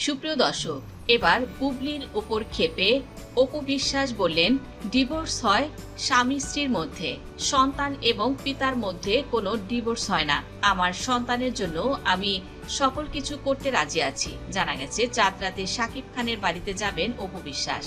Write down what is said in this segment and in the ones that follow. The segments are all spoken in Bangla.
সুপ্রিয় দর্শক, এবার বুবলির উপর ক্ষেপে অপু বিশ্বাস বললেন, ডিভোর্স হয় স্বামী স্ত্রীর মধ্যে, সন্তান এবং পিতার মধ্যে কোনো ডিভোর্স হয় না। আমার সন্তানের জন্য আমি সকল কিছু করতে রাজি আছি। জানা গেছে চাঁদ রাতে শাকিব খানের বাড়িতে যাবেন অপু বিশ্বাস।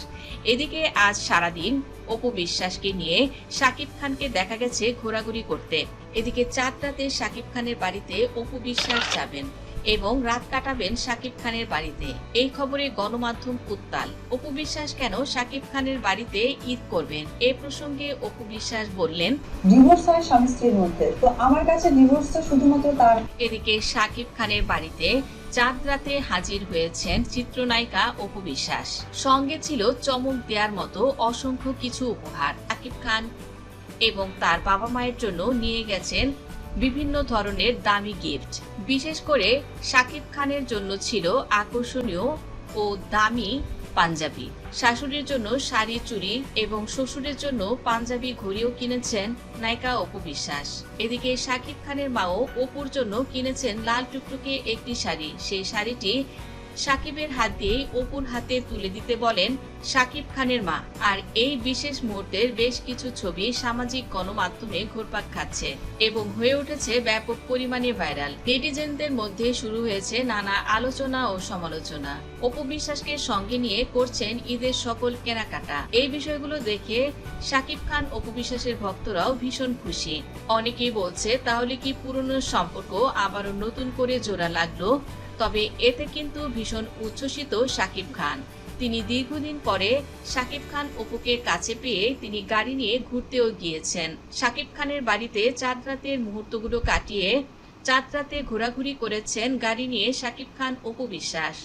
এদিকে আজ সারাদিন অপু বিশ্বাসকে নিয়ে শাকিব খানকে দেখা গেছে ঘোরাঘুরি করতে। এদিকে চাঁদ রাতে শাকিব খানের বাড়িতে অপু বিশ্বাস যাবেন এবং রাত কাটাবেন শাকিব খানের বাড়িতে। এই খবরে গণমাধ্যম উত্তাল। অপু বিশ্বাস কেন শাকিব খানের বাড়িতে ঈদ করবেন? এ প্রসঙ্গে অপু বিশ্বাস বললেন, ডিভোর্স হয় স্বামী স্ত্রীর মধ্যে, তো আমার কাছে ডিভোর্সটা শুধুমাত্র তার। এদিকে শাকিব খানের বাড়িতে চাঁদ রাতে হাজির হয়েছেন চিত্রনায়িকা অপু বিশ্বাস। সঙ্গে ছিল চমক দেওয়ার মতো অসংখ্য কিছু উপহার। শাকিব খান এবং তার বাবা মায়ের জন্য নিয়ে গেছেন বিভিন্ন ধরনের দামি গিফট। বিশেষ করে শাকিব খানের জন্য ছিল আকর্ষণীয় ও দামি পাঞ্জাবি। শাশুড়ির জন্য শাড়ি, চুড়ি এবং শ্বশুরের জন্য পাঞ্জাবি ঘড়িও কিনেছেন নায়িকা অপু বিশ্বাস। এদিকে শাকিব খানের মাও অপুর জন্য কিনেছেন লাল টুকটুকে একটি শাড়ি। সেই শাড়িটি শাকিবের হাত দিয়ে অপুর হাতে তুলে দিতে বলেন শাকিব খানের মা। আর এই বিশেষ মুহূর্তের বেশ কিছু ছবি সামাজিক গণমাধ্যমে ঘুরপাক খাচ্ছে এবং হয়ে উঠেছে ব্যাপক পরিমাণে ভাইরাল। নেটিজেনদের মধ্যে শুরু হয়েছে নানা আলোচনা ও সমালোচনা। অপু বিশ্বাসকে সঙ্গে নিয়ে করছেন ঈদের সকল কেনাকাটা। এই বিষয়গুলো দেখে শাকিব খান অপু বিশ্বাসের ভক্তরাও ভীষণ খুশি। অনেকেই বলছে, তাহলে কি পুরনো সম্পর্ক আবারও নতুন করে জোড়া লাগলো? তবে এতে কিন্তু ভীষণ উচ্ছ্বসিত শাকিব খান। তিনি দীর্ঘদিন পরে শাকিব খান অপুকে কাছে পেয়ে তিনি গাড়ি নিয়ে ঘুরতেও গিয়েছেন। শাকিব খানের বাড়িতে চাঁদ রাতের মুহূর্তগুলো কাটিয়ে চাঁদ রাতে ঘোরাঘুরি করেছেন গাড়ি নিয়ে শাকিব খান অপু বিশ্বাস।